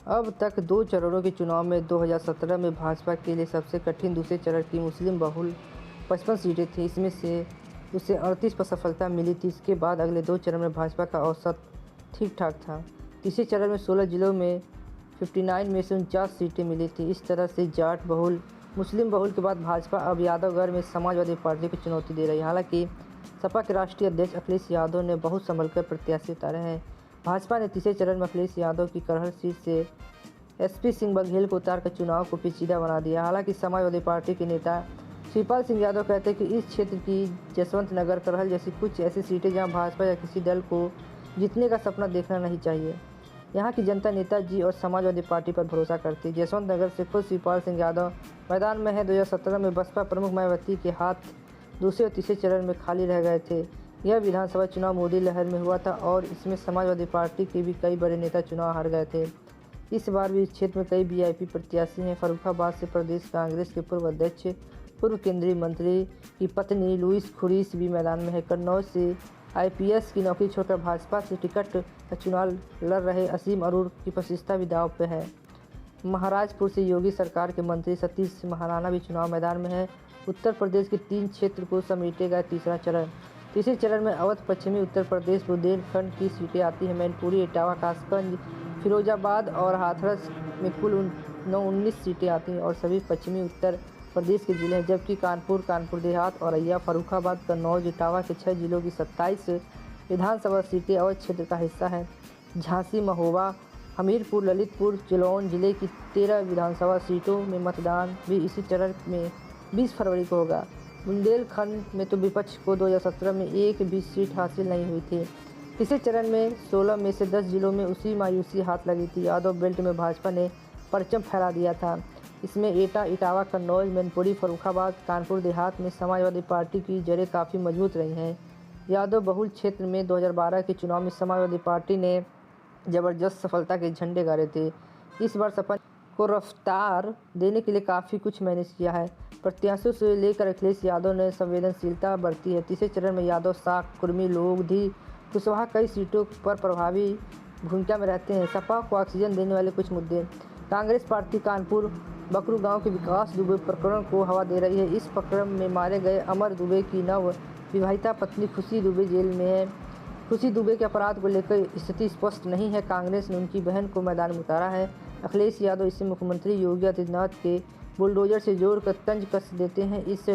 अब तक 2 चरणों के चुनाव में 2017 में भाजपा के लिए सबसे कठिन दूसरे चरण की मुस्लिम बहुल 55 सीटें थीं। इसमें से उसे 38 पर सफलता मिली थी। इसके बाद अगले 2 चरण में भाजपा का औसत ठीक-ठाक था। तीसरे चरण में 16 जिलों में 59 में से 49 सीटें मिली थी। इस तरह से जाट बहुल, मुस्लिम बहुल के बाद भाजपा अब यादवगढ़ में समाजवादी पार्टी को चुनौती दे रही है। हालांकि सपा के राष्ट्रीय अध्यक्ष अखिलेश यादव ने बहुत संभलकर प्रत्याशी उतारे हैं। भाजपा ने तीसरे चरण में अखिलेश यादव की करहल सीट से एसपी सिंह बघेल को उतारकर चुनाव को पेचीदा बना दिया। हालांकि समाजवादी पार्टी के नेता शिवपाल सिंह यादव कहते हैं कि इस क्षेत्र की जसवंत नगर, करहल जैसी कुछ ऐसी सीटें जहां भाजपा या किसी दल को जीतने का सपना देखना नहीं चाहिए। यहाँ की जनता नेताजी और समाजवादी पार्टी पर भरोसा करती है। जसवंत नगर से खुद शिवपाल सिंह यादव मैदान में है। 2017 में बसपा प्रमुख मायावती के हाथ दूसरे और तीसरे चरण में खाली रह गए थे। यह विधानसभा चुनाव मोदी लहर में हुआ था और इसमें समाजवादी पार्टी के भी कई बड़े नेता चुनाव हार गए थे। इस बार भी इस क्षेत्र में कई वीआईपी प्रत्याशी हैं। फर्रुखाबाद से प्रदेश कांग्रेस के पूर्व अध्यक्ष, पूर्व केंद्रीय मंत्री की पत्नी लुईस खुरीस भी मैदान में है। कन्नौज से आईपीएस की नौकरी छोड़कर भाजपा से टिकट का चुनाव लड़ रहे असीम अरोड़ की प्रतिष्ठा भी दांव पे है। महाराजपुर से योगी सरकार के मंत्री सतीश महाराणा भी चुनाव मैदान में है। उत्तर प्रदेश के 3 क्षेत्र को समेटेगा तीसरा चरण। तीसरे चरण में अवध, पश्चिमी उत्तर प्रदेश, बुंदेलखंड की सीटें आती हैं। मैनपुरी, इटावा, कासगंज, फिरोजाबाद और हाथरस में कुल 19 सीटें आती हैं और सभी पश्चिमी उत्तर प्रदेश के जिले हैं। जबकि कानपुर, कानपुर देहात, औरैया, फर्रुखाबाद, कन्नौज, इटावा के 6 जिलों की 27 विधानसभा सीटें अवध क्षेत्र का हिस्सा हैं। झांसी, महोबा, हमीरपुर, ललितपुर, जालौन जिले की 13 विधानसभा सीटों में मतदान भी इसी चरण में 20 फरवरी को होगा। बुंदेलखंड में तो विपक्ष को 2017 में एक भी सीट हासिल नहीं हुई थी। तीसरे चरण में 16 में से 10 जिलों में उसी मायूसी हाथ लगी थी। यादव बेल्ट में भाजपा ने परचम फहरा दिया था। इसमें एटा, इटावा, कन्नौज, मैनपुरी, फर्रुखाबाद, कानपुर देहात में समाजवादी पार्टी की जड़ें काफ़ी मजबूत रही हैं। यादव बहुल क्षेत्र में 2012 के चुनाव में समाजवादी पार्टी ने जबरदस्त सफलता के झंडे गाड़े थे। इस बार सपा को रफ्तार देने के लिए काफ़ी कुछ मैनेज किया है। प्रत्याशियों से लेकर अखिलेश यादव ने संवेदनशीलता बरती है। तीसरे चरण में यादव, साख, कुर्मी, लोधी, कुशवाहा कई सीटों पर प्रभावी भूमिका में रहते हैं। सपा को ऑक्सीजन देने वाले कुछ मुद्दे। कांग्रेस पार्टी कानपुर बकरू गांव के विकास दुबे प्रकरण को हवा दे रही है। इस प्रकरण में मारे गए अमर दुबे की नव विवाहिता पत्नी खुशी दुबे जेल में है। खुशी दुबे के अपराध को लेकर स्थिति स्पष्ट नहीं है। कांग्रेस ने उनकी बहन को मैदान में उतारा है। अखिलेश यादव इसे मुख्यमंत्री योगी आदित्यनाथ के बुलडोजर से जोड़कर तंज कस देते हैं। इस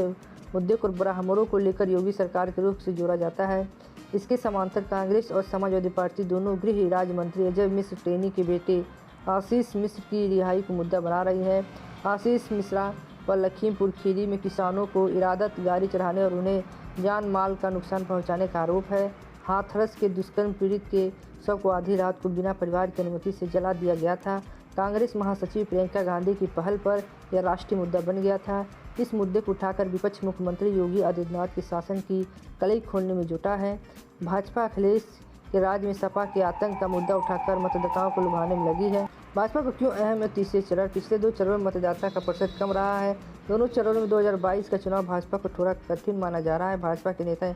मुद्दे को ब्राह्मणों को लेकर योगी सरकार के रुख से जोड़ा जाता है। इसके समांतर कांग्रेस और समाजवादी पार्टी दोनों गृह राज्य मंत्री अजय मिश्र टेनी के बेटे आशीष मिश्र की रिहाई को मुद्दा बना रही है। आशीष मिश्रा पर लखीमपुर खीरी में किसानों को इरादत गाड़ी चढ़ाने और उन्हें जान माल का नुकसान पहुंचाने का आरोप है। हाथरस के दुष्कर्म पीड़ित के शव को आधी रात को बिना परिवार की अनुमति से जला दिया गया था। कांग्रेस महासचिव प्रियंका गांधी की पहल पर यह राष्ट्रीय मुद्दा बन गया था। इस मुद्दे को उठाकर विपक्ष मुख्यमंत्री योगी आदित्यनाथ के शासन की कलई खोलने में जुटा है। भाजपा अखिलेश के राज्य में सपा के आतंक का मुद्दा उठाकर मतदाताओं को लुभाने में लगी है। भाजपा को क्यों अहम है तीसरे चरण? पिछले 2 चरणों में मतदाता का प्रतिशत कम रहा है। दोनों चरणों में 2022 का चुनाव भाजपा को थोड़ा कठिन माना जा रहा है। भाजपा के नेता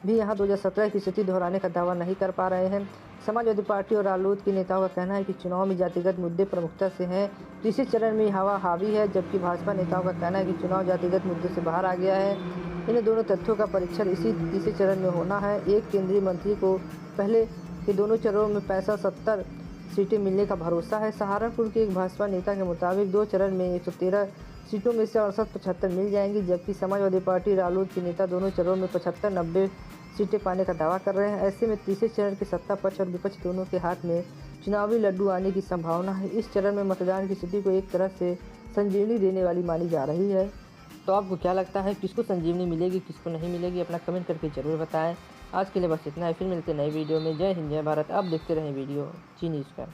भी यहाँ 2017 की स्थिति दोहराने का दावा नहीं कर पा रहे हैं। समाजवादी पार्टी और रालोद के नेताओं का कहना है कि चुनाव में जातिगत मुद्दे प्रमुखता से हैं। तीसरे चरण में हवा हावी है, जबकि भाजपा नेताओं का कहना है कि चुनाव जातिगत मुद्दे से बाहर आ गया है। इन दोनों तथ्यों का परीक्षण इसी तीसरे चरण में होना है। एक केंद्रीय मंत्री को पहले के दोनों चरणों में 65-70 सीटें मिलने का भरोसा है। सहारनपुर के एक भाजपा नेता के मुताबिक 2 चरण में 113 सीटों में से 68-75 मिल जाएंगी, जबकि समाजवादी पार्टी रालोद के नेता दोनों चरणों में 75-90 सीटें पाने का दावा कर रहे हैं। ऐसे में तीसरे चरण के सत्ता पक्ष और विपक्ष दोनों के हाथ में चुनावी लड्डू आने की संभावना है। इस चरण में मतदान की स्थिति को एक तरह से संजीवनी देने वाली मानी जा रही है। तो आपको क्या लगता है, किसको संजीवनी मिलेगी, किसको नहीं मिलेगी? अपना कमेंट करके ज़रूर बताएं। आज के लिए बस इतना है, फिर मिलते हैं नई वीडियो में। जय हिंद, जय भारत। आप देखते रहें वीडियो जी न्यूज़ का।